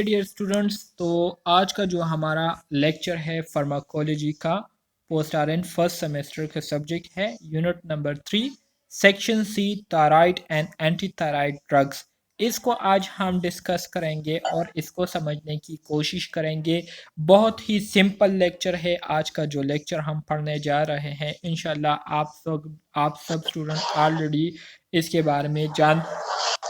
Dear students, तो आज का जो हमारा लेक्चर है फार्माकोलॉजी का पोस्ट आर फर्स्ट सेमेस्टर का सब्जेक्ट है unit number 3 section C thyroid and anti thyroid drugs. इसको आज हम डिस्कस करेंगे और इसको समझने की कोशिश करेंगे। बहुत ही सिंपल लेक्चर है आज का जो लेक्चर हम पढ़ने जा रहे हैं। इंशाल्लाह आप सब स्टूडेंट ऑलरेडी इसके बारे में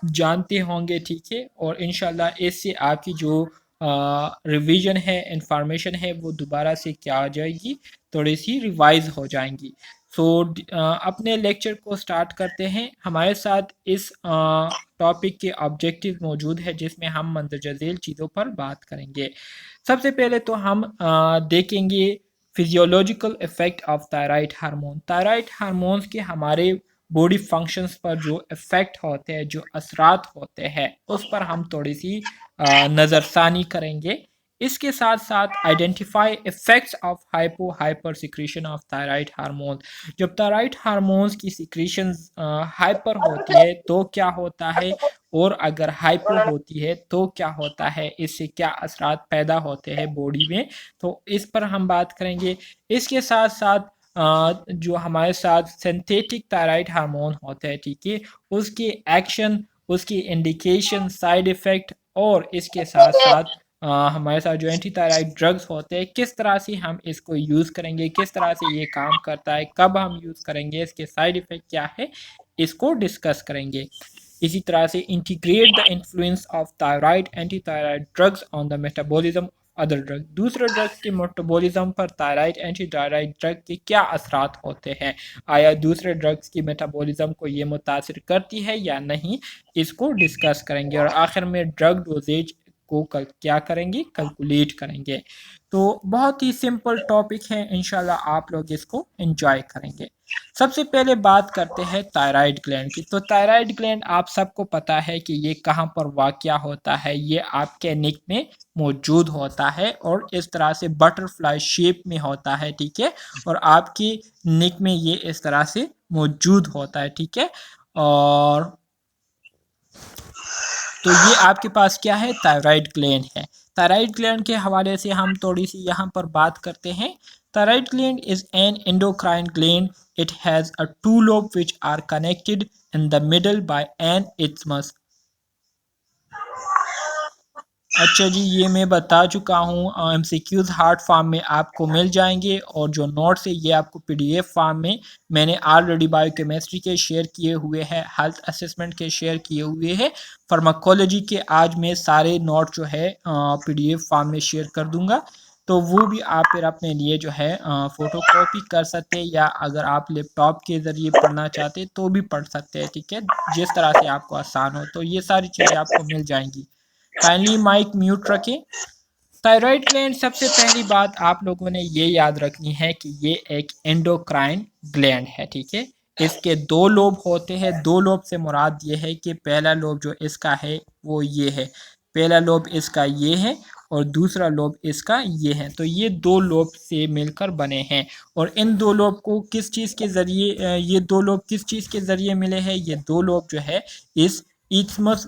जानते होंगे, ठीक है। और इंशाल्लाह इससे आपकी जो रिवीजन है, इंफॉर्मेशन है, वो दोबारा से क्या आ जाएगी, थोड़ी सी रिवाइज हो जाएंगी। सो अपने लेक्चर को स्टार्ट करते हैं। हमारे साथ इस टॉपिक के ऑब्जेक्टिव मौजूद है जिसमें हम मंदरजा झेल चीज़ों पर बात करेंगे। सबसे पहले तो हम देखेंगे physiological effect of thyroid hormone. Thyroid hormones के हमारे बॉडी फंक्शंस पर जो इफ़ेक्ट होते हैं, जो असरात होते हैं, उस पर हम थोड़ी सी नज़रसानी करेंगे। इसके साथ साथ identify effects of hypo hyper secretion of thyroid hormone. जब थायराइड हार्मोन्स की सिक्रीशन हाइपर होती है तो क्या होता है, और अगर हाइपो होती है तो क्या होता है, इससे क्या असरात पैदा होते हैं बॉडी में, तो इस पर हम बात करेंगे। इसके साथ साथ जो हमारे साथ सिंथेटिक थायराइड हार्मोन होते हैं, ठीक है, उसकी एक्शन, उसकी इंडिकेशन, साइड इफ़ेक्ट, और इसके साथ साथ हमारे साथ जो एंटी थायराइड ड्रग्स होते हैं, किस तरह से हम इसको यूज़ करेंगे, किस तरह से ये काम करता है, कब हम यूज़ करेंगे, इसके साइड इफ़ेक्ट क्या है, इसको डिस्कस करेंगे। इसी तरह से integrate the influence of thyroid anti thyroid drugs on the metabolism other drug. दूसरे ड्रग्स के मेटाबॉलिज्म पर थायराइड एंटी थायराइड ड्रग के क्या असरात होते हैं, आया दूसरे ड्रग्स की मेटाबॉलिज्म को ये मुतासिर करती है या नहीं, इसको डिस्कस करेंगे। और आखिर में ड्रग डोजेज को क्या करेंगे, कैलकुलेट करेंगे। तो बहुत ही सिंपल टॉपिक है, इंशाल्लाह आप लोग इसको एंजॉय करेंगे। सबसे पहले बात करते हैं थायराइड ग्लैंड की। तो थायराइड ग्लैंड आप सबको पता है कि ये कहाँ पर वाक़या होता है। ये आपके नेक में मौजूद होता है और इस तरह से बटरफ्लाई शेप में होता है, ठीक है। और आपकी नेक में ये इस तरह से मौजूद होता है, ठीक है। और तो ये आपके पास क्या है, थायराइड ग्लैंड है। थायराइड ग्लैंड के हवाले से हम थोड़ी सी यहाँ पर बात करते हैं। Thyroid gland is an endocrine gland. It has a two lobe which are connected in the middle by an isthmus. अच्छा जी, ये मैं बता चुका हूँ। एमसीक्यूज़ हार्ड फॉर्म में आपको मिल जाएंगे, और जो नोट्स है ये आपको पीडीएफ फॉर्म में मैंने ऑलरेडी बायोकेमिस्ट्री के शेयर किए हुए हैं, हेल्थ असेसमेंट के शेयर किए हुए हैं। फार्माकोलॉजी के आज मैं सारे नोट जो है पीडीएफ फॉर्म में शेयर कर दूंगा, तो वो भी आप फिर अपने लिए जो है फ़ोटो कॉपी कर सकते हैं, या अगर आप लैपटॉप के ज़रिए पढ़ना चाहते हैं तो भी पढ़ सकते हैं, ठीक है, जिस तरह से आपको आसान हो। तो ये सारी चीज़ें आपको मिल जाएंगी। काइंडली माइक म्यूट रखें। थायराइड ग्लैंड, सबसे पहली बात आप लोगों ने ये याद रखनी है कि ये एक एंडोक्राइन ग्लैंड है, ठीक है। इसके दो लोब होते हैं। दो लोब से मुराद ये है कि पहला लोब जो इसका है वो ये है, पहला लोब इसका ये है, और दूसरा लोब इसका ये है। तो ये दो लोब से मिलकर बने हैं। और इन दो लोब को किस चीज़ के ज़रिए, ये दो लोब किस चीज़ के ज़रिए मिले हैं, ये दो लोब जो है इस इथमस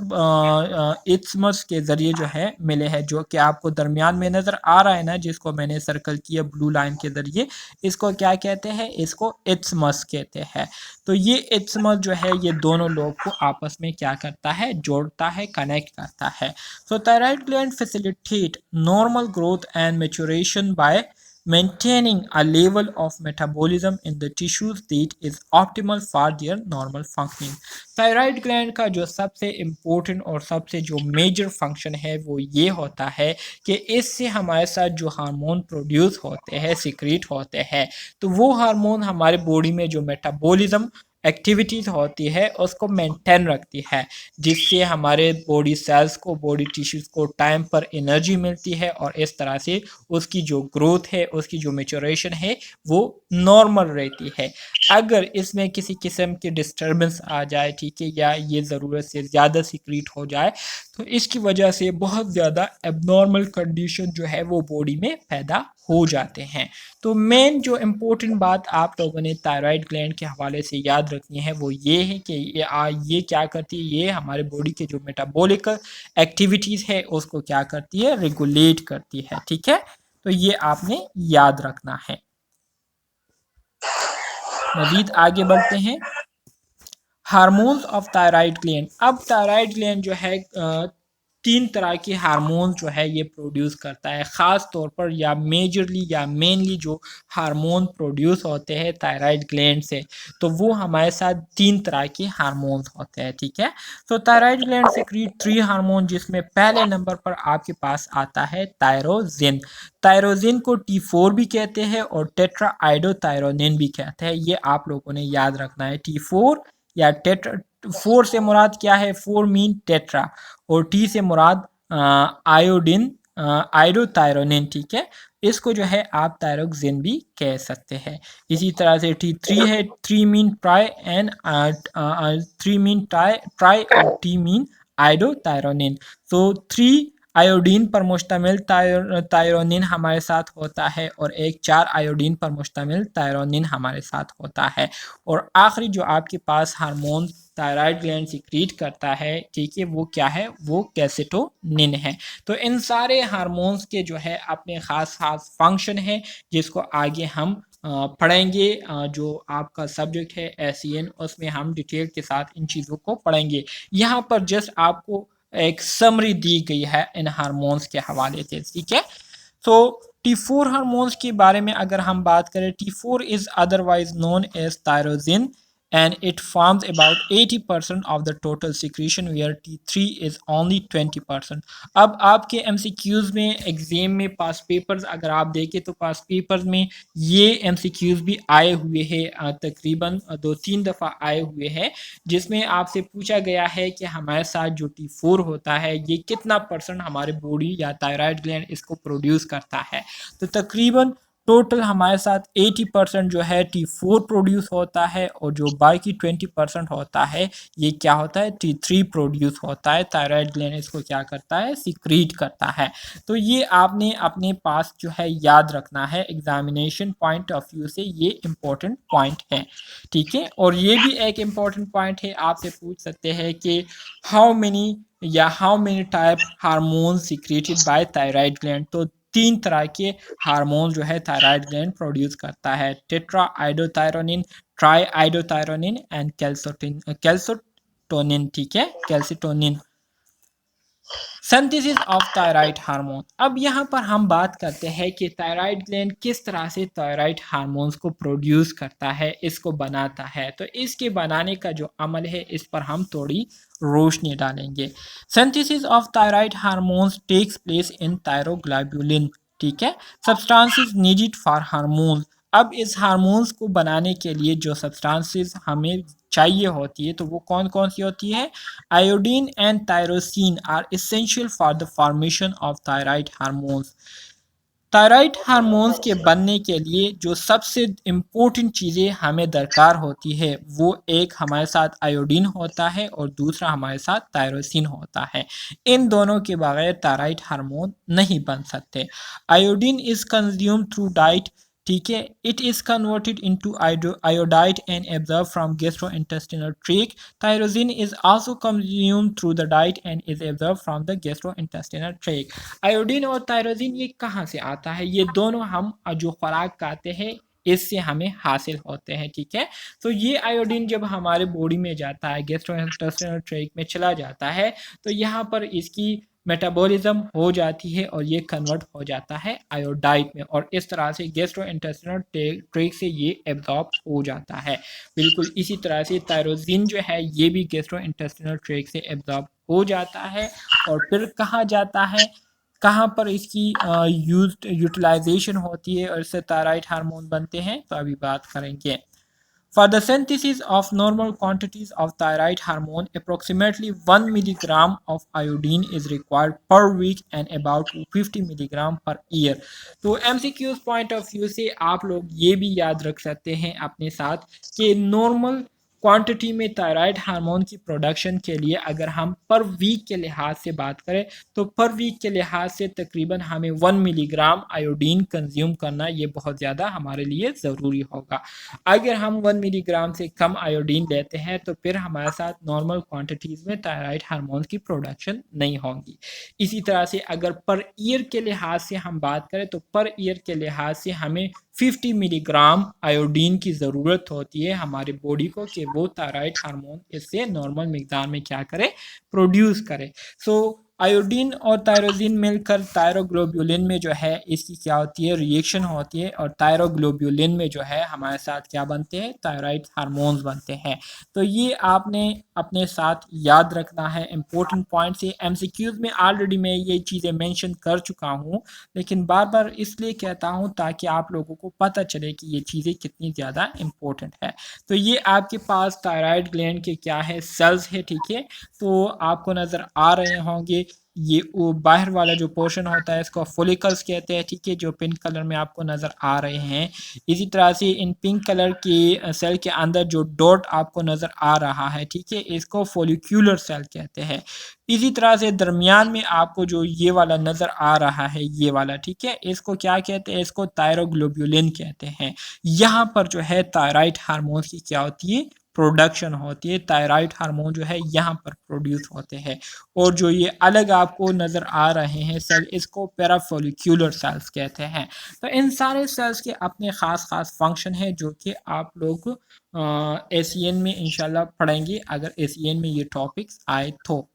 के ज़रिए जो है मिले हैं, जो कि आपको दरमियान में नज़र आ रहा है ना, जिसको मैंने सर्कल किया ब्लू लाइन के ज़रिए। इसको क्या कहते हैं, इसको इथमस कहते हैं। तो ये इथमस जो है ये दोनों लोग को आपस में क्या करता है, जोड़ता है, कनेक्ट करता है। So thyroid gland facilitate normal growth and maturation by maintaining a level of metabolism in the tissues that is optimal for their normal functioning। Thyroid gland का जो सबसे इम्पोर्टेंट और सबसे जो मेजर फंक्शन है वो ये होता है कि इससे हमारे साथ जो हार्मोन प्रोड्यूस होते हैं, सिक्रीट होते हैं, तो वो हार्मोन हमारे बॉडी में जो मेटाबॉलिज्म एक्टिविटीज़ होती है उसको मेंटेन रखती है, जिससे हमारे बॉडी सेल्स को, बॉडी टिश्यूज़ को टाइम पर एनर्जी मिलती है, और इस तरह से उसकी जो ग्रोथ है, उसकी जो मेच्योरेशन है वो नॉर्मल रहती है। अगर इसमें किसी किस्म की डिस्टर्बेंस आ जाए, ठीक है, या ये ज़रूरत से ज़्यादा सीक्रेट हो जाए, तो इसकी वजह से बहुत ज़्यादा एबनॉर्मल कंडीशन जो है वो बॉडी में पैदा हो जाते हैं। तो मेन जो इम्पोर्टेंट बात आप लोगों ने थायराइड ग्लैंड के हवाले से याद रखनी है वो ये है कि ये क्या करती है, ये हमारे बॉडी के जो मेटाबॉलिक एक्टिविटीज़ है उसको क्या करती है, रेगुलेट करती है। ठीक है, तो ये आपने याद रखना है। मजीद आगे बढ़ते हैं। Hormones of thyroid gland. अब थायराइड ग्लैंड जो है तीन तरह के हार्मोन जो है ये प्रोड्यूस करता है, ख़ास तौर पर या मेजरली या मेनली जो हार्मोन प्रोड्यूस होते हैं थायराइड ग्लैंड से, तो वो हमारे साथ तीन तरह के हार्मोन्स होते हैं। ठीक है, तो थायराइड ग्लैंड सिक्रीट 3 हार्मोन, जिसमें पहले नंबर पर आपके पास आता है थायरोजिन। थायरोजिन को T4 भी कहते हैं और टेट्रा आइडोथायरोनिन भी कहते हैं। ये आप लोगों ने याद रखना है। T4 या टेट्रा, 4 से मुराद क्या है, 4 मीन टेट्रा, और टी से मुराद आयोडीन, आइडोथायरोनिन। ठीक है, इसको जो है आप थायरोक्सिन भी कह सकते हैं। इसी तरह से T3 है, 3 mean try and 3 mean try और टी मीन आइडोथायरोनिन। तो 3 आयोडीन पर मुश्तमिल थायरोनिन हमारे साथ होता है और एक 4 आयोडीन पर मुश्तमिल थायरोनिन हमारे साथ होता है। और आखिरी जो आपके पास हार्मोन थायराइड ग्लैंड सिक्रीट करता है, ठीक है, वो क्या है, वो कैल्सिटोनिन है। तो इन सारे हार्मोन्स के जो है अपने ख़ास ख़ास फंक्शन है, जिसको आगे हम पढ़ेंगे। जो आपका सब्जेक्ट है SEN, उसमें हम डिटेल के साथ इन चीज़ों को पढ़ेंगे। यहाँ पर जस्ट आपको एक समरी दी गई है इन हार्मोन्स के हवाले से। ठीक है, तो T4 हार्मोन्स के बारे में अगर हम बात करें, T4 is otherwise known as thyroxine and it forms about 80% of the total secretion where T3 is only 20%। अब आपके MCQs में एग्जाम में पास पेपर्स अगर आप देखें तो पास पेपर्स में ये MCQs भी आए हुए हैं, तकरीबन 2-3 दफ़ा आए हुए हैं, जिसमें आपसे पूछा गया है कि हमारे साथ जो T4 होता है ये कितना % हमारे बॉडी या थायराइड ग्लैंड इसको प्रोड्यूस करता है। तो तकरीबन टोटल हमारे साथ 80% जो है T4 प्रोड्यूस होता है और जो बाकी 20% होता है ये क्या होता है, T3 प्रोड्यूस होता है। थायराइड ग्लैंड इसको क्या करता है, सिक्रीट करता है। तो ये आपने अपने पास जो है याद रखना है, एग्जामिनेशन पॉइंट ऑफ व्यू से ये इम्पोर्टेंट पॉइंट है। ठीक है, और ये भी एक इम्पोर्टेंट पॉइंट है, आपसे पूछ सकते हैं कि how many type hormone secreted by thyroid gland. तो 3 तरह के हार्मोन जो है थायराइड ग्लैंड प्रोड्यूस करता है, tetra iodothyronine, try iodothyronine and calcitonin. ठीक है, calcitonin. Synthesis of thyroid hormone. अब यहाँ पर हम बात करते हैं कि थायराइड ग्लैंड किस तरह से थायराइड हार्मोन्स को प्रोड्यूस करता है, इसको बनाता है। तो इसके बनाने का जो अमल है इस पर हम थोड़ी रोशनी डालेंगे। Synthesis of thyroid hormones takes place in thyroglobulin. ठीक है, सब्सटेंसेस नीडेड फॉर हार्मोन। अब इस हार्मोन्स को बनाने के लिए जो सब्सटेंसेस हमें चाहिए होती है तो वो कौन कौन सी होती है। Iodine and tyrosine are essential for the formation of thyroid hormones। Thyroid hormones के बनने के लिए जो सबसे इम्पोर्टेंट चीज़ें हमें दरकार होती है वो एक हमारे साथ आयोडीन होता है और दूसरा हमारे साथ थायरोसिन होता है। इन दोनों के बगैर थायराइड हार्मोन नहीं बन सकते। Iodine is consume through diet. ठीक है, it is converted into iodide and absorb from gastrointestinal tract. Thyroxine is also consumed through the diet and is absorb from the gastrointestinal tract. Iodine और thyroxine ये कहाँ से आता है, ये दोनों हम जो खुराक खाते हैं इससे हमें हासिल होते हैं। ठीक है, तो ये आयोडीन जब हमारे बॉडी में जाता है, गैस्ट्रोइंटेस्टिनल ट्रैक्ट में चला जाता है, तो यहाँ पर इसकी मेटाबॉलिज्म हो जाती है और ये कन्वर्ट हो जाता है आयोडाइड में, और इस तरह से गैस्ट्रोइंटेस्टिनल ट्रैक्ट से ये एब्जॉर्ब हो जाता है। बिल्कुल इसी तरह से थायरोसिन जो है ये भी गैस्ट्रोइंटेस्टिनल ट्रैक्ट से एब्जॉर्ब हो जाता है और फिर कहाँ जाता है, कहाँ पर इसकी यूटिलाइजेशन होती है और इससे थायराइड हार्मोन बनते हैं, तो अभी बात करेंगे। For the synthesis of normal quantities of thyroid hormone, approximately 1 milligram of iodine is required per week and about 50 milligram per year। तो MCQs पॉइंट ऑफ व्यू से आप लोग ये भी याद रख सकते हैं अपने साथ कि नॉर्मल क्वांटिटी में थायराइड हार्मोन की प्रोडक्शन के लिए अगर हम पर वीक के लिहाज से बात करें तो पर वीक के लिहाज से तकरीबन हमें 1 मिलीग्राम आयोडीन कंज्यूम करना ये बहुत ज़्यादा हमारे लिए ज़रूरी होगा। अगर हम 1 मिलीग्राम से कम आयोडीन लेते हैं तो फिर हमारे साथ नॉर्मल क्वांटिटीज़ में थायराइड हार्मोन की प्रोडक्शन नहीं होगी। इसी तरह से अगर पर ईयर के लिहाज से हम बात करें तो पर ईयर के लिहाज से हमें 50 मिलीग्राम आयोडीन की ज़रूरत होती है हमारे बॉडी को कि वो थायराइड हार्मोन इससे नॉर्मल मिकदार में क्या करे, प्रोड्यूस करे। सो आयोडीन और थायरोजिन मिलकर थायरोग्लोब्युलिन में जो है इसकी क्या होती है, रिएक्शन होती है और थायरोग्लोब्युलिन में जो है हमारे साथ क्या बनते हैं, थायराइड हार्मोन्स बनते हैं। तो ये आपने अपने साथ याद रखना है, इंपॉर्टेंट पॉइंट से। एमसीक्यूज में ऑलरेडी मैं ये चीज़ें मेंशन कर चुका हूँ, लेकिन बार बार इसलिए कहता हूँ ताकि आप लोगों को पता चले कि ये चीज़ें कितनी ज़्यादा इंपॉर्टेंट है। तो ये आपके पास थायराइड ग्लैंड के क्या है, सेल्स है, ठीक है। तो आपको नज़र आ रहे होंगे ये वो बाहर वाला जो पोर्शन होता है इसको फोलिकल्स कहते हैं, ठीक है, जो पिंक कलर में आपको नज़र आ रहे हैं। इसी तरह से इन पिंक कलर के सेल के अंदर जो डॉट आपको नज़र आ रहा है, ठीक है, इसको फोलिक्यूलर सेल कहते हैं। इसी तरह से दरमियान में आपको जो ये वाला नज़र आ रहा है, ये वाला, ठीक है, इसको क्या कहते हैं, इसको थायरोग्लोब्युलिन कहते हैं। यहाँ पर जो है थायराइड हार्मोन की क्या होती है, प्रोडक्शन होती है। थायराइड हार्मोन जो है यहाँ पर प्रोड्यूस होते हैं। और जो ये अलग आपको नज़र आ रहे हैं सेल, इसको पैराफोलिक्यूलर सेल्स कहते हैं। तो इन सारे सेल्स के अपने ख़ास ख़ास फंक्शन है जो कि आप लोग एसीएन में इंशाल्लाह पढ़ेंगे अगर एसीएन में ये टॉपिक्स आए तो।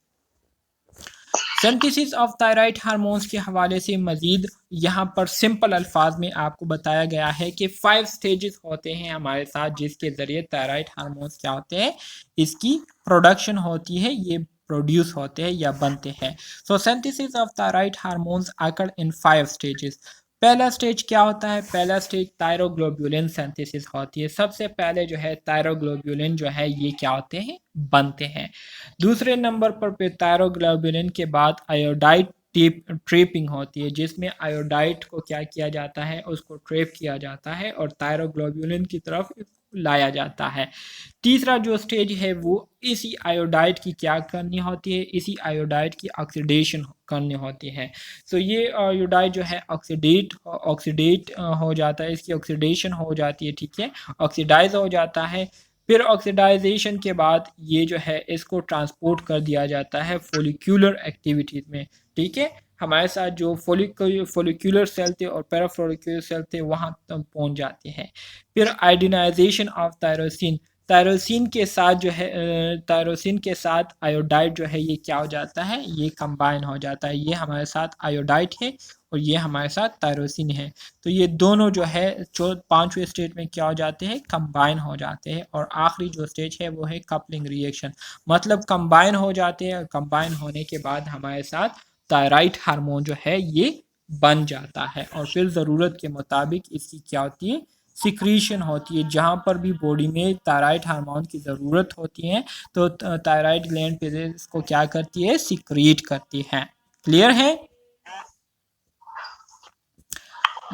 सिंथेसिस ऑफ थायराइड हार्मोन्स के हवाले से मज़ीद यहाँ पर सिंपल अल्फाज में आपको बताया गया है कि 5 स्टेजेस होते हैं हमारे साथ जिसके ज़रिए थायराइड हार्मोन्स क्या होते हैं, इसकी प्रोडक्शन होती है, ये प्रोड्यूस होते हैं या बनते हैं। So synthesis of thyroid hormones occur in 5 stages. पहला स्टेज क्या होता है, पहला स्टेज थायरोग्लोब्युलिन सिंथेसिस होती है। सबसे पहले जो है थायरोग्लोब्युलिन जो है ये क्या होते हैं, बनते हैं। दूसरे नंबर पर थायरोग्लोब्युलिन के बाद आयोडाइड ट्रेपिंग होती है जिसमें आयोडाइड को क्या किया जाता है, उसको ट्रेप किया जाता है और थायरोग्लोब्युलिन की तरफ लाया जाता है। तीसरा जो स्टेज है वो इसी आयोडाइड की क्या करनी होती है, इसी आयोडाइड की ऑक्सीडेशन करनी होती है। सो ये आयोडाइड जो है ऑक्सीडेट हो जाता है, इसकी ऑक्सीडेशन हो जाती है, ठीक है, ऑक्सीडाइज हो जाता है। फिर ऑक्सीडाइजेशन के बाद ये जो है इसको ट्रांसपोर्ट कर दिया जाता है फोलिक्यूलर एक्टिविटीज़ में, ठीक है। हमारे साथ जो फोलिक्यूलर सेल थे और पैराफोलिक्यूलर सेल थे वहाँ तक पहुँच जाते हैं। फिर आयोडीनाइजेशन ऑफ थायरोसिन, थायरोसिन के साथ जो है थायरोसिन के साथ आयोडाइड जो है ये क्या हो जाता है, ये कंबाइन हो जाता है। ये हमारे साथ आयोडाइड है और ये हमारे साथ थायरोसिन है। तो ये दोनों जो है जो 5वें स्टेज में क्या हो जाते हैं, कंबाइन हो जाते हैं। और आखिरी जो स्टेज है वो है कपलिंग रिएक्शन, मतलब कंबाइन हो जाते हैं और कंबाइन होने के बाद हमारे साथ थायराइड हार्मोन जो है ये बन जाता है और फिर ज़रूरत के मुताबिक इसकी क्या होती है, सिक्रीशन होती है। जहाँ पर भी बॉडी में थायराइड हार्मोन की ज़रूरत होती है तो थायराइड ग्लैंड पे इसको क्या करती है, सिक्रीट करती है। क्लियर है।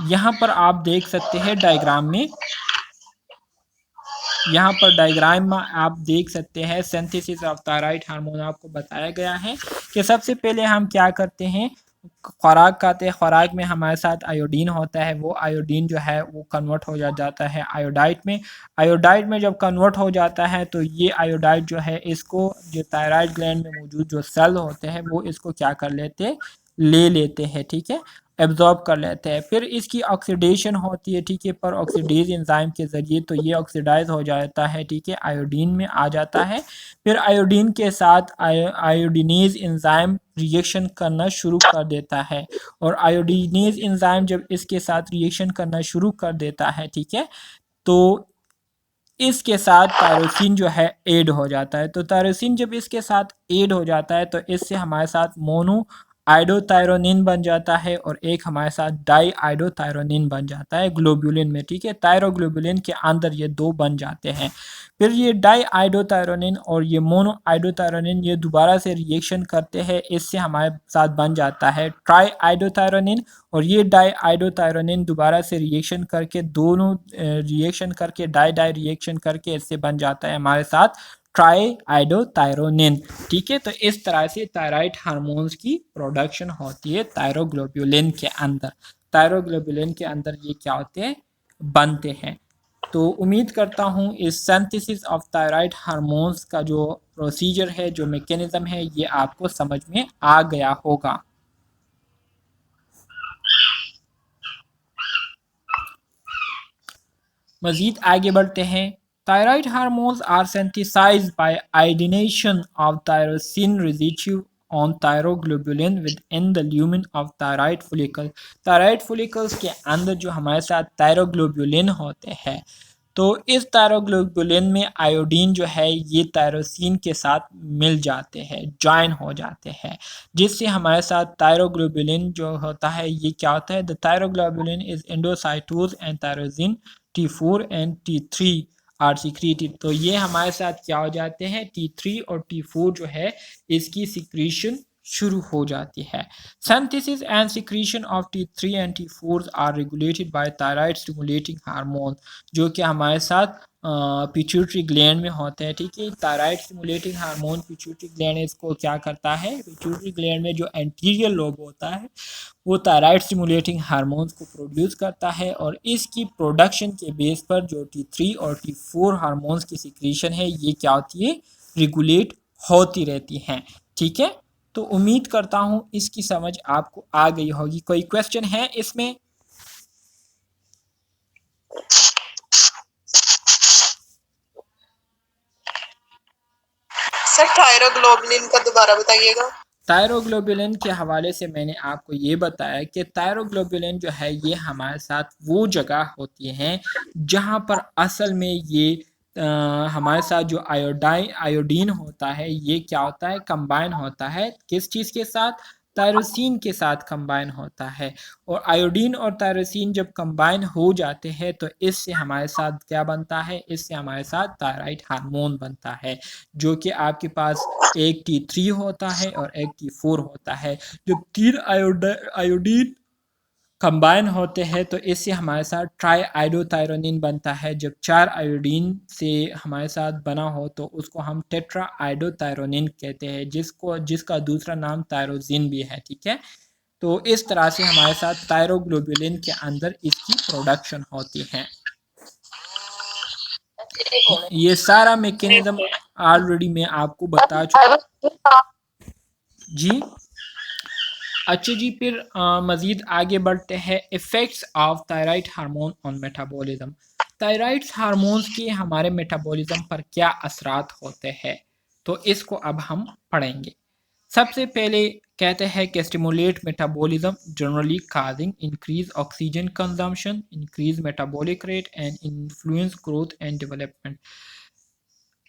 यहाँ पर आप देख सकते हैं डायग्राम में, यहाँ पर डायग्राम में आप देख सकते हैं सिंथेसिस ऑफ थायराइड हार्मोन आपको बताया गया है कि सबसे पहले हम क्या करते हैं, खुराक खाते हैं। खुराक में हमारे साथ आयोडीन होता है, वो आयोडीन जो है वो कन्वर्ट हो जाता है आयोडाइड में। आयोडाइड में जब कन्वर्ट हो जाता है तो ये आयोडाइड जो है इसको जो थायराइड ग्लैंड में मौजूद जो सेल होते हैं वो इसको क्या कर लेते हैं, ले लेते हैं, ठीक है, एब्जॉर्ब कर लेते हैं। फिर इसकी ऑक्सीडेशन होती है, ठीक है, पर ऑक्सीडेज एंजाइम के ज़रिए तो ये ऑक्सीडाइज हो जाता है, ठीक है, आयोडीन में आ जाता है। फिर आयोडीन के साथ आयोडीनेज एंजाइम रिएक्शन करना शुरू कर देता है और आयोडीनेज एंजाइम जब इसके साथ रिएक्शन करना शुरू कर देता है, ठीक है, तो इसके साथ टायरोसिन जो है ऐड हो जाता है। तो टायरोसिन जब इसके साथ ऐड हो जाता है तो इससे हमारे साथ मोनो आइडोथायरोनिन बन जाता है और एक हमारे साथ डाई आइडोथायरोनिन बन जाता है ग्लोब्यूलिन में, ठीक है। थायरोग्लोब्यूलिन के अंदर ये दो बन जाते हैं। फिर ये डाई आइडोथायरोनिन और ये मोनो आइडोथायरोनिन ये दोबारा से रिएक्शन करते हैं, इससे हमारे साथ बन जाता है ट्राई आइडोथायरोनिन। और ये डाई आइडोथायरोनिन दोबारा से रिएक्शन करके, दोनों रिएक्शन करके डाई डाई रिएक्शन करके इससे बन जाता है हमारे साथ ट्राई आइडोथायरोनिन, ठीक है। तो इस तरह से थायराइड हार्मोन्स की प्रोडक्शन होती है थायरोग्लोब्यूलिन के अंदर। थायरोग्लोब्यूलिन के अंदर ये क्या होते हैं, बनते हैं। तो उम्मीद करता हूँ इस सिंथेसिस ऑफ थायराइड हार्मोन्स का जो प्रोसीजर है, जो मैकेनिज्म है, ये आपको समझ में आ गया होगा। मजीद आगे बढ़ते हैं। Thyroid hormones are synthesized by iodination of tyrosine residue on thyroglobulin within the lumen of thyroid follicle. Thyroid follicles के अंदर जो हमारे साथ थायरोग्लोबुलिन होते हैं, तो इस थायरोग्लोबुलिन में आयोडीन जो है ये टायरोसिन के साथ मिल जाते हैं, ज्वाइन हो जाते हैं, जिससे हमारे साथ थायरोग्लोबुलिन जो होता है ये क्या होता है, the thyroglobulin is endocytosed and tyrosine T4 and T3 are secreted. तो ये हमारे साथ क्या हो जाते हैं, T3 और T4 जो है इसकी सिक्रीशन शुरू हो जाती है। Synthesis and secretion of T3 and T4 are regulated by thyroid stimulating hormone, जो कि हमारे साथ पिट्यूटरी ग्लैंड में होते हैं, ठीक है। Thyroid stimulating hormone pituitary gland इसको क्या करता है, पिट्यूटरी ग्लैंड में जो एंटीरियर लोब होता है वो थायराइड स्टिमुलेटिंग हार्मोन्स को प्रोड्यूस करता है, और इसकी प्रोडक्शन के बेस पर जो T3 और T4 हार्मोन्स की सिक्रीशन है ये क्या होती है, रेगुलेट होती रहती हैं, ठीक है। तो उम्मीद करता हूँ इसकी समझ आपको आ गई होगी। कोई क्वेश्चन है इसमें? सर थायरोग्लोबुलिन का दोबारा बताइएगा। थायरोग्लोबुलिन के हवाले से मैंने आपको ये बताया कि थायरोग्लोबुलिन जो है ये हमारे साथ वो जगह होती हैं जहाँ पर असल में ये हमारे साथ जो आयोडीन होता है ये क्या होता है, कंबाइन होता है किस चीज़ के साथ, टायरोसिन के साथ कंबाइन होता है। और आयोडीन और टायरोसिन जब कंबाइन हो जाते हैं तो इससे हमारे साथ क्या बनता है, इससे हमारे साथ थायराइड हार्मोन बनता है, जो कि आपके पास एक T3 होता है और एक T4 होता है। जब तीन आयोडीन कंबाइन होते हैं तो इससे हमारे साथ ट्राई आइडोथायरोनिन बनता है। जब चार आयोडीन से हमारे साथ बना हो तो उसको हम टेट्रा आइडोथायरोनिन कहते हैं, जिसका दूसरा नाम थायरोजिन भी है, ठीक है। तो इस तरह से हमारे साथ थायरोग्लोबुलिन के अंदर इसकी प्रोडक्शन होती है। ये सारा मैकेनिज्म ऑलरेडी मैं आपको बता चुका जी। अच्छा जी, फिर मज़ीद आगे बढ़ते हैं। Effects of thyroid hormone on metabolism. Thyroid hormones के हमारे मेटाबॉलिज्म पर क्या असरात होते हैं, तो इसको अब हम पढ़ेंगे। सबसे पहले कहते हैं कि stimulate metabolism generally causing increase oxygen consumption, increase metabolic rate and influence growth and development.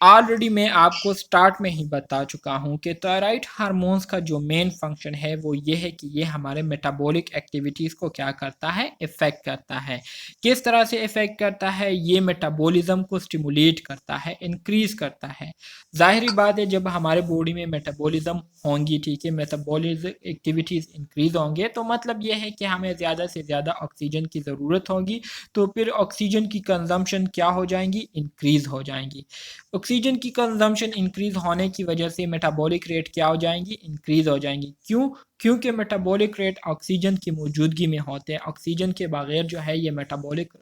Already मैं आपको स्टार्ट में ही बता चुका हूँ कि थायराइड हार्मोन्स का जो मेन फंक्शन है वो ये है कि ये हमारे मेटाबॉलिक एक्टिविटीज़ को क्या करता है, इफ़ेक्ट करता है। किस तरह से इफ़ेक्ट करता है, ये मेटाबॉलिज्म को स्टिमुलेट करता है, इंक्रीज़ करता है। ज़ाहिरी बात है जब हमारे बॉडी में मेटाबॉलिज्म होंगी, ठीक है, मेटाबॉलिज्म एक्टिविटीज़ इंक्रीज़ होंगे तो मतलब ये है कि हमें ज़्यादा से ज़्यादा ऑक्सीजन की ज़रूरत होगी, तो फिर ऑक्सीजन की कंजम्पशन क्या हो जाएंगी, इंक्रीज़ हो जाएंगी। ऑक्सीजन की कंजम्पशन इंक्रीज होने की वजह से मेटाबॉलिक रेट क्या हो जाएंगी, इंक्रीज हो जाएंगी। क्यों? क्योंकि मेटाबॉलिक रेट ऑक्सीजन की मौजूदगी में होते हैं। ऑक्सीजन के बगैर जो है ये मेटाबॉलिक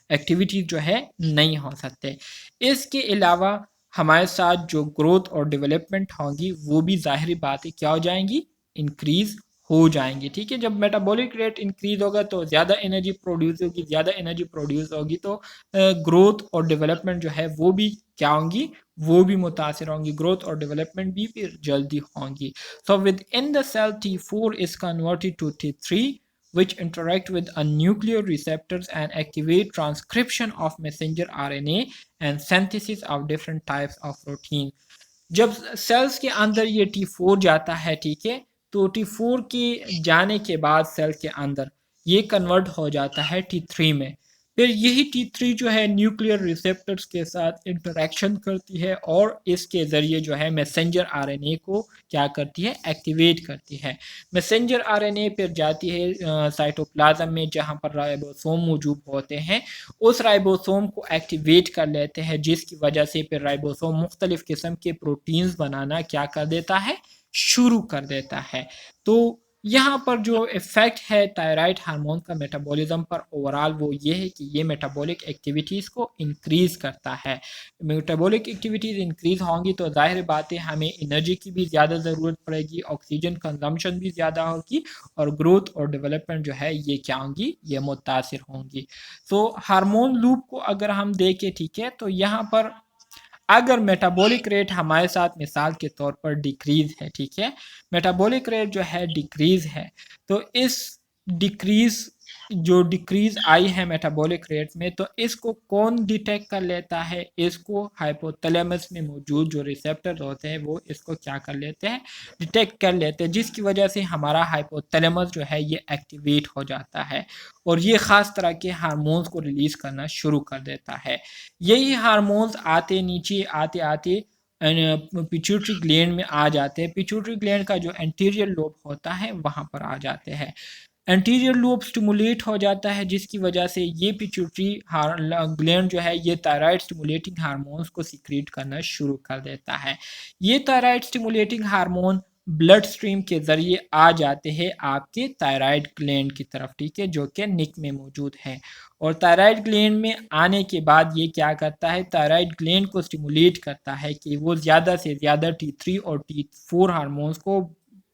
एक्टिविटीज जो है नहीं हो सकते। इसके अलावा हमारे साथ जो ग्रोथ और डेवलपमेंट होंगी वो भी ज़ाहिरी बात है क्या हो जाएंगी, इंक्रीज हो जाएंगी, ठीक है। जब मेटाबॉलिक रेट इंक्रीज होगा तो ज़्यादा एनर्जी प्रोड्यूस होगी, ज़्यादा एनर्जी प्रोड्यूस होगी तो ग्रोथ और डेवलपमेंट जो है वो भी क्या होंगी, वो भी मुतासिर होंगी, ग्रोथ और डेवलपमेंट भी फिर जल्दी होंगी। So within the cell T4 is converted to T3 which interact with a nuclear receptors and activate transcription of messenger RNA and synthesis of different types of protein। जब sales के अंदर ये T4 जाता है, ठीक है, तो T4 के जाने के बाद सेल के अंदर ये कन्वर्ट हो जाता है T3 में। फिर यही T3 जो है न्यूक्लियर रिसेप्टर्स के साथ इंटरेक्शन करती है और इसके ज़रिए जो है मैसेंजर आरएनए को क्या करती है, एक्टिवेट करती है। मैसेंजर आरएनए फिर जाती है साइटोप्लाज्म में जहाँ पर राइबोसोम मौजूद होते हैं, उस राइबोसोम को एक्टिवेट कर लेते हैं, जिसकी वजह से फिर राइबोसोम मुख्तलिफ किस्म के प्रोटीन्स बनाना क्या कर देता है, शुरू कर देता है। तो यहाँ पर जो इफ़ेक्ट है थायराइड हार्मोन का मेटाबॉलिज्म पर ओवरऑल वो ये है कि ये मेटाबॉलिक एक्टिविटीज़ को इंक्रीज़ करता है। मेटाबॉलिक एक्टिविटीज़ इंक्रीज़ होंगी तो ज़ाहिर बात है हमें एनर्जी की भी ज़्यादा ज़रूरत पड़ेगी, ऑक्सीजन कंजम्पशन भी ज़्यादा होगी और ग्रोथ और डेवलपमेंट जो है ये क्या होंगी, ये मुतासिर होंगी। तो हार्मोन लूप को अगर हम देखें, ठीक है, तो यहाँ पर अगर मेटाबॉलिक रेट हमारे साथ मिसाल के तौर पर डिक्रीज है, ठीक है, मेटाबॉलिक रेट जो है डिक्रीज है, तो इस डिक्रीज जो डिक्रीज आई है मेटाबॉलिक रेट में, तो इसको कौन डिटेक्ट कर लेता है, इसको हाइपोथैलेमस में मौजूद जो रिसेप्टर होते हैं वो इसको क्या कर लेते हैं, डिटेक्ट कर लेते हैं, जिसकी वजह से हमारा हाइपोथैलेमस जो है ये एक्टिवेट हो जाता है और ये ख़ास तरह के हार्मोन्स को रिलीज़ करना शुरू कर देता है। यही हार्मोन्स आते नीचे आते आते पिट्यूटरी ग्लैंड में आ जाते हैं। पिट्यूटरी ग्लैंड का जो एंटीरियर लोब होता है वहाँ पर आ जाते हैं। एंटीरियर लोब स्टिमुलेट हो जाता है, जिसकी वजह से ये पिट्यूटरी ग्लैंड जो है ये थायराइड स्टिमुलेटिंग हार्मोन्स को सीक्रेट करना शुरू कर देता है। ये thyroid stimulating hormone blood stream के ज़रिए आ जाते हैं आपके थायराइड ग्लैंड की तरफ, ठीक है, जो कि निक में मौजूद है। और थायराइड ग्लैंड में आने के बाद ये क्या करता है, थायराइड ग्लैंड को स्टिमुलेट करता है कि वो ज़्यादा से ज़्यादा T3 और T4 हार्मोन्स को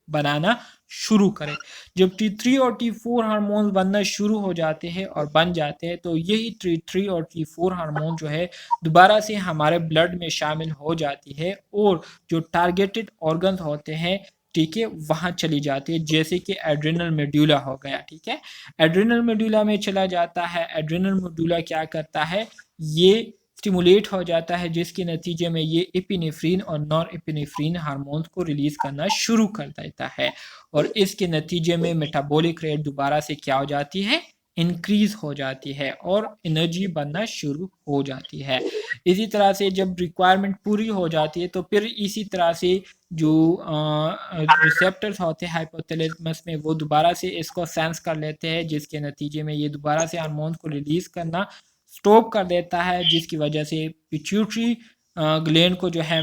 बनाना शुरू करें। जब T3 और T4 हार्मोन्स बनना शुरू हो जाते हैं और बन जाते हैं, तो यही T3 और T4 हार्मोन जो है दोबारा से हमारे ब्लड में शामिल हो जाती है और जो टारगेटेड ऑर्गन्स होते हैं, ठीक है, वहाँ चली जाती है, जैसे कि एड्रिनल मेडुला हो गया, ठीक है, एड्रिनल मेडुला में चला जाता है। एड्रिनल मेडुला क्या करता है, ये स्टिमुलेट हो जाता है, जिसके नतीजे में ये एपिनेफ्रीन और नॉर एपिनेफ्रीन हार्मोन्स को रिलीज करना शुरू कर देता है और इसके नतीजे में मेटाबॉलिक रेट दोबारा से क्या हो जाती है, इंक्रीज हो जाती है और एनर्जी बनना शुरू हो जाती है। इसी तरह से जब रिक्वायरमेंट पूरी हो जाती है तो फिर इसी तरह से जो रिसेप्टर्स होते हैं हाइपोथैलेमस में वो दोबारा से इसको सेंस कर लेते हैं, जिसके नतीजे में ये दोबारा से हार्मोन्स को रिलीज करना स्टॉप कर देता है, जिसकी वजह से पिट्यूटरी ग्लैंड को जो है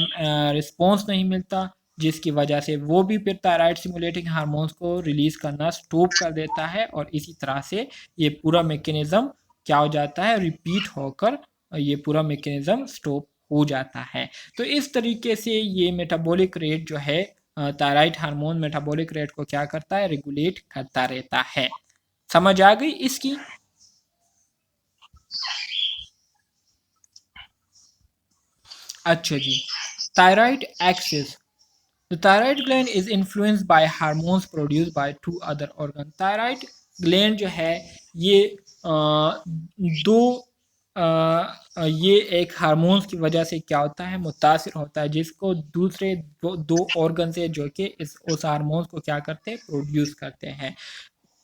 रिस्पॉन्स नहीं मिलता, जिसकी वजह से वो भी फिर थायराइड स्टिमुलेटिंग हार्मोन्स को रिलीज करना स्टॉप कर देता है और इसी तरह से ये पूरा मैकेनिज्म क्या हो जाता है, रिपीट होकर ये पूरा मैकेनिज्म स्टॉप हो जाता है। तो इस तरीके से ये मेटाबॉलिक रेट जो है, थायराइड हार्मोन मेटाबॉलिक रेट को क्या करता है, रेगुलेट करता रहता है। समझ आ गई इसकी? अच्छा जी, thyroid axis. The thyroid gland is influenced by hormones produced by two other organs. Thyroid gland जो है ये दो ये एक हार्मोन्स की वजह से क्या होता है, मुतासिर होता है, जिसको दूसरे दो ऑर्गन से जो कि उस हार्मोन्स को क्या करते हैं, प्रोड्यूस करते हैं।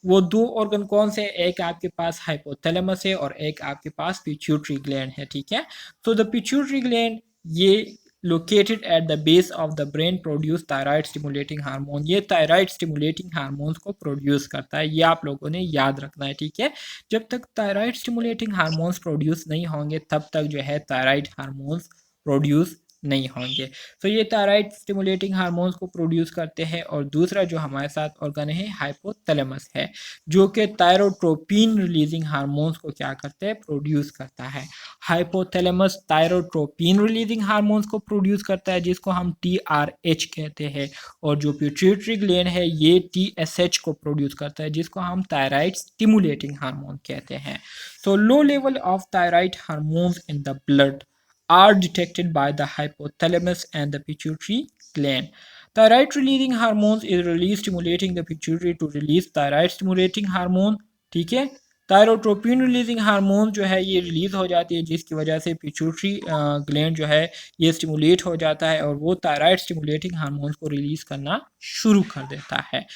वो दो ऑर्गन कौन से, एक आपके पास हाइपोथैलेमस है और एक आपके पास पिट्यूटरी ग्लैंड है, ठीक है। तो द पिट्यूटरी ग्लैंड ये located at the base of the brain produce thyroid stimulating hormone, ये थायराइड स्टिमुलेटिंग हार्मोन्स को प्रोड्यूस करता है, ये आप लोगों ने याद रखना है, ठीक है। जब तक थायराइड स्टिमुलेटिंग हार्मोन्स प्रोड्यूस नहीं होंगे तब तक जो है थायराइड हार्मोन्स प्रोड्यूस नहीं होंगे। तो ये थायराइड स्टिमुलेटिंग हार्मोन्स को प्रोड्यूस करते हैं और दूसरा जो हमारे साथ ऑर्गन है हाइपोथैलेमस है, जो कि थायरोट्रोपिन रिलीजिंग हार्मोन्स को क्या करते हैं, प्रोड्यूस करता है। हाइपोथैलेमस थायरोट्रोपिन रिलीजिंग हार्मोन्स को प्रोड्यूस करता है, जिसको हम TRH कहते हैं, और जो पिट्यूटरी ग्लैंड है ये TSH को प्रोड्यूस करता है, जिसको हम थायराइड स्टिमुलेटिंग हार्मोन कहते हैं। So low level of thyroid hormones in the blood are detected by the hypothalamus and the pituitary gland. Thyroid releasing hormones is released stimulating the pituitary to release thyroid stimulating hormone, ठीक है। Thyrotropin releasing hormone जो है ये release हो जाती है, जिसकी वजह से पिट्यूटरी ग्लैंड जो है ये स्टिमुलेट हो जाता है और वो थायराइड स्टिमुलेटिंग हार्मोन को रिलीज करना शुरू कर देता है।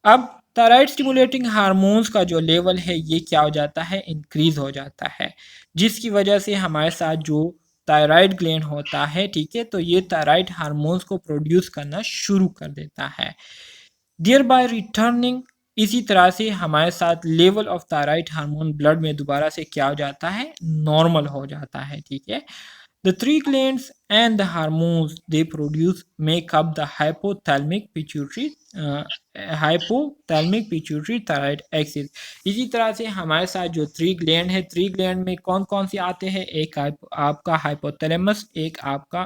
अब थायराइड स्टिमुलेटिंग हार्मोन्स का जो लेवल है ये क्या हो जाता है, इंक्रीज हो जाता है, जिसकी वजह से हमारे साथ जो थायराइड ग्लैंड होता है, ठीक है, तो ये थायराइड हार्मोन्स को प्रोड्यूस करना शुरू कर देता है, देयर बाय रिटर्निंग। इसी तरह से हमारे साथ level of thyroid hormone blood में दोबारा से क्या हो जाता है, नॉर्मल हो जाता है, ठीक है। The three glands and the hormones they produce make up the hypothalamic pituitary thyroid axis। इसी तरह से हमारे साथ जो थ्री ग्लैंड है, थ्री ग्लैंड में कौन कौन से आते हैं, एक आपका हाइपोथैलेमस, एक आपका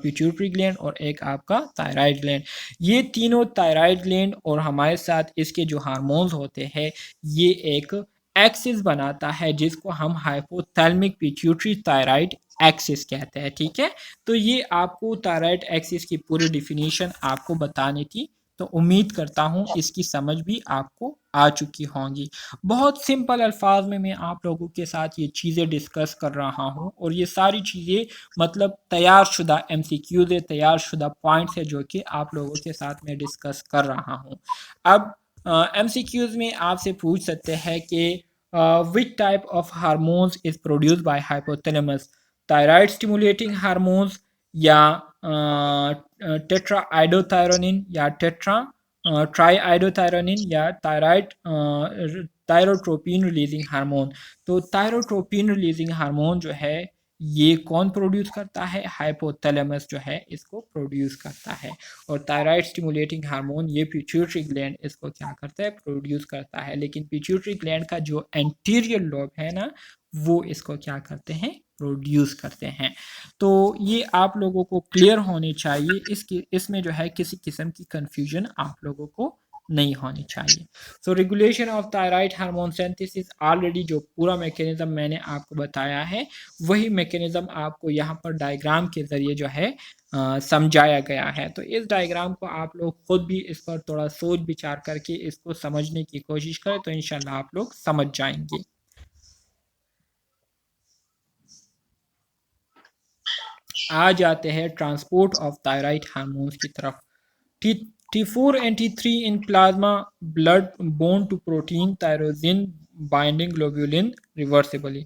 पिट्यूटरी ग्लैंड और एक आपका थायराइड ग्लैंड। ये तीनों थायराइड ग्लैंड और हमारे साथ इसके जो हार्मोन्स होते हैं ये एक एक्सिस बनाता है, जिसको हम हाइपोथैलेमिक पिट्यूटरी थायराइड एक्सिस कहते हैं, ठीक है। तो ये आपको थायराइड एक्सिस की पूरी डिफिनीशन आपको बतानी थी, तो उम्मीद करता हूँ इसकी समझ भी आपको आ चुकी होंगी। बहुत सिंपल अल्फाज में मैं आप लोगों के साथ ये चीज़ें डिस्कस कर रहा हूँ और ये सारी चीज़ें मतलब तैयार शुदा MCQs है, तैयार शुदा पॉइंट्स है जो कि आप लोगों के साथ मैं डिस्कस कर रहा हूँ। अब MCQs में आपसे पूछ सकते हैं कि which type of hormones is produced by hypothalamus, thyroid stimulating hormones या टेट्रा आइडोथायरोनिन या टेट्रा ट्राई आइडोथायरोनिन या थायराइड थायरोट्रोपिन रिलीजिंग हार्मोन। तो थायरोट्रोपिन रिलीजिंग हार्मोन जो है ये कौन प्रोड्यूस करता है, हाइपोथैलेमस जो है इसको प्रोड्यूस करता है, और थायराइड स्टिमुलेटिंग हार्मोन ये पिट्यूटरी ग्लैंड इसको क्या करता है, प्रोड्यूस करता है। लेकिन पिट्यूटरी ग्लैंड का जो एंटीरियर लोब है ना वो इसको क्या करते हैं, प्रोड्यूस करते हैं। तो ये आप लोगों को क्लियर होनी चाहिए, इसमें जो है किसी किस्म की कंफ्यूजन आप लोगों को नहीं होनी चाहिए। So regulation of thyroid hormone synthesis, already जो पूरा मैकेनिज्म मैंने आपको बताया है वही मैकेनिज्म आपको यहाँ पर डायग्राम के ज़रिए जो है समझाया गया है। तो इस डायग्राम को आप लोग खुद भी इस पर थोड़ा सोच विचार करके इसको समझने की कोशिश करें तो इंशाल्लाह आप लोग समझ जाएंगे। आ जाते हैं ट्रांसपोर्ट ऑफ थायराइड हार्मोन्स की तरफ। T4 and T3 in plasma blood bound to protein tyrosine binding globulin reversibly.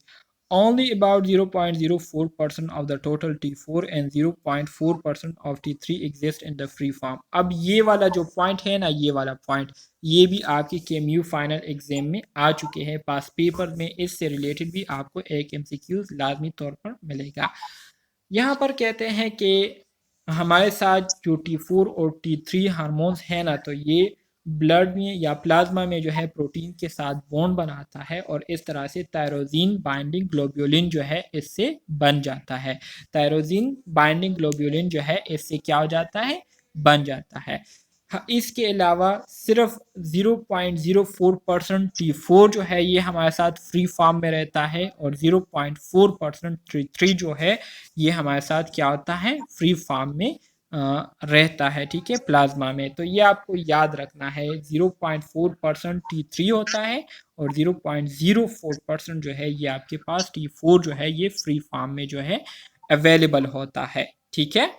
Only about 0.04% of the total T4 and 0.4% of T3 exist in the free form। अब ये वाला जो point है ना, ये वाला पॉइंट ये भी आपके केम्यू फाइनल एग्जाम में आ चुके हैं, पास पेपर में इससे रिलेटेड भी आपको एक MCQ लाजमी तौर पर मिलेगा। यहाँ पर कहते हैं कि हमारे साथ जो T4 और T3 हार्मोन्स हैं ना, तो ये ब्लड में या प्लाज्मा में जो है प्रोटीन के साथ बॉन्ड बनाता है और इस तरह से थायरोजिन बाइंडिंग ग्लोब्यूलिन जो है इससे बन जाता है। थायरोजिन बाइंडिंग ग्लोब्यूलिन जो है इससे क्या हो जाता है, बन जाता है। इसके अलावा सिर्फ 0.04% T4 जो है ये हमारे साथ फ्री फॉर्म में रहता है और 0.4% T3 जो है ये हमारे साथ क्या होता है, फ्री फॉर्म में रहता है, ठीक है, प्लाज्मा में। तो ये आपको याद रखना है, 0.4% T3 होता है और 0.04% जो है ये आपके पास T4 जो है ये फ्री फॉर्म में जो है अवेलेबल होता है, ठीक है।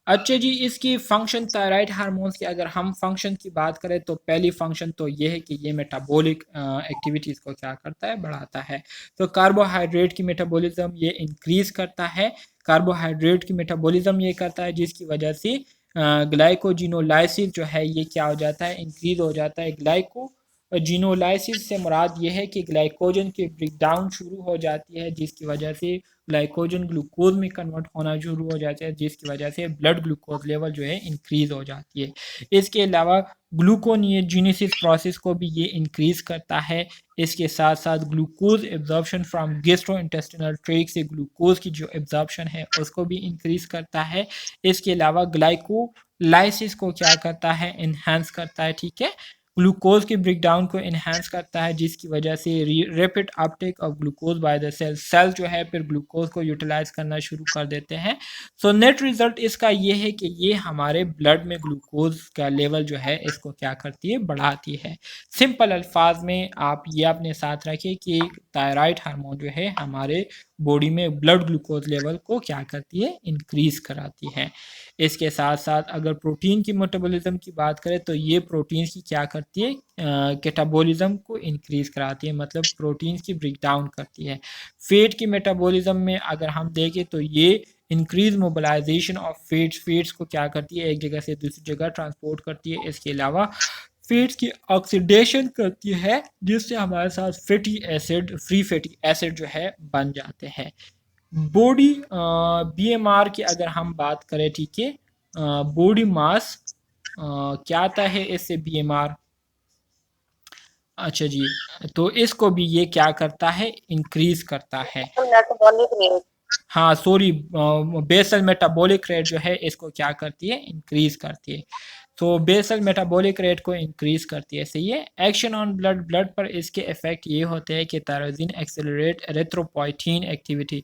अच्छा जी, इसकी फंक्शन थायराइड हार्मोन्स की अगर हम फंक्शन की बात करें तो पहली फंक्शन तो ये है कि ये मेटाबॉलिक एक्टिविटीज़ को क्या करता है, बढ़ाता है। तो कार्बोहाइड्रेट की मेटाबॉलिज्म ये इंक्रीज़ करता है, कार्बोहाइड्रेट की मेटाबॉलिज्म ये करता है जिसकी वजह से ग्लाइकोजिनोलाइसिस जो है ये क्या हो जाता है, इंक्रीज़ हो जाता है। ग्लाइकोजिनोलाइसिस से मुराद ये है कि ग्लाइकोजन की ब्रेकडाउन शुरू हो जाती है जिसकी वजह से ग्लाइकोजन ग्लूकोज में कन्वर्ट होना शुरू हो जाता है जिसकी वजह से ब्लड ग्लूकोज लेवल जो है इंक्रीज हो जाती है। इसके अलावा ग्लूकोनियोजेनेसिस प्रोसेस को भी ये इंक्रीज करता है। इसके साथ साथ glucose absorption from gastrointestinal tract से ग्लूकोज की जो एब्जॉर्प्शन है उसको भी इंक्रीज करता है। इसके अलावा ग्लाइकोलाइसिस को क्या करता है, इन्हांस करता है, ठीक है। ग्लूकोज के ब्रेकडाउन को इन्हांस करता है, जिसकी वजह से rapid uptake of glucose by the cell जो है फिर ग्लूकोज को यूटिलाइज करना शुरू कर देते हैं। सो नेट रिजल्ट इसका ये है कि ये हमारे ब्लड में ग्लूकोज का लेवल जो है इसको क्या करती है, बढ़ाती है। सिंपल अल्फाज में आप ये अपने साथ रखिए कि थायराइड हार्मोन जो है हमारे बॉडी में ब्लड ग्लूकोज लेवल को क्या करती है, इंक्रीज कराती है। इसके साथ साथ अगर प्रोटीन की मेटाबॉलिज्म की बात करें तो ये प्रोटीन की क्या करती है, कैटाबॉलिज्म को इंक्रीज कराती है, मतलब प्रोटीन की ब्रेकडाउन करती है। फैट की मेटाबॉलिज्म में अगर हम देखें तो ये इंक्रीज मोबिलाइजेशन ऑफ फैट्स को क्या करती है, एक जगह से दूसरी जगह ट्रांसपोर्ट करती है। इसके अलावा फैट्स की ऑक्सीडेशन करती है, जिससे हमारे साथ fatty acid, free fatty acid जो है बन जाते हैं। बॉडी बीएमआर की अगर हम बात करें, ठीक है, बॉडी मास क्या आता है इससे बीएमआर, अच्छा जी, तो इसको भी ये क्या करता है, इंक्रीज करता है। मेटाबॉलिक रेट, हाँ सॉरी, बेसल मेटाबॉलिक रेट जो है इसको क्या करती है, इंक्रीज करती है। तो बेसल मेटाबॉलिक रेट को इंक्रीज करती है, सही है। एक्शन ऑन ब्लड पर इसके इफेक्ट ये होते हैं कि tyrosine accelerate erythropoietin activity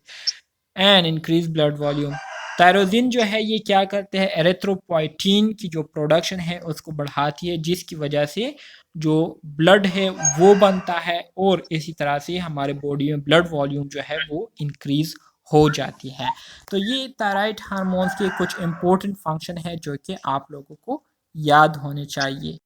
and increase blood volume. Tyrosine जो है ये क्या करते हैं, एरिथ्रोपोइटीन की जो प्रोडक्शन है उसको बढ़ाती है, जिसकी वजह से जो ब्लड है वो बनता है, और इसी तरह से हमारे बॉडी में ब्लड वॉल्यूम जो है वो इंक्रीज हो जाती है। तो ये थायराइड हार्मोन्स के कुछ इंपॉर्टेंट फंक्शन है जो कि आप लोगों को याद होने चाहिए।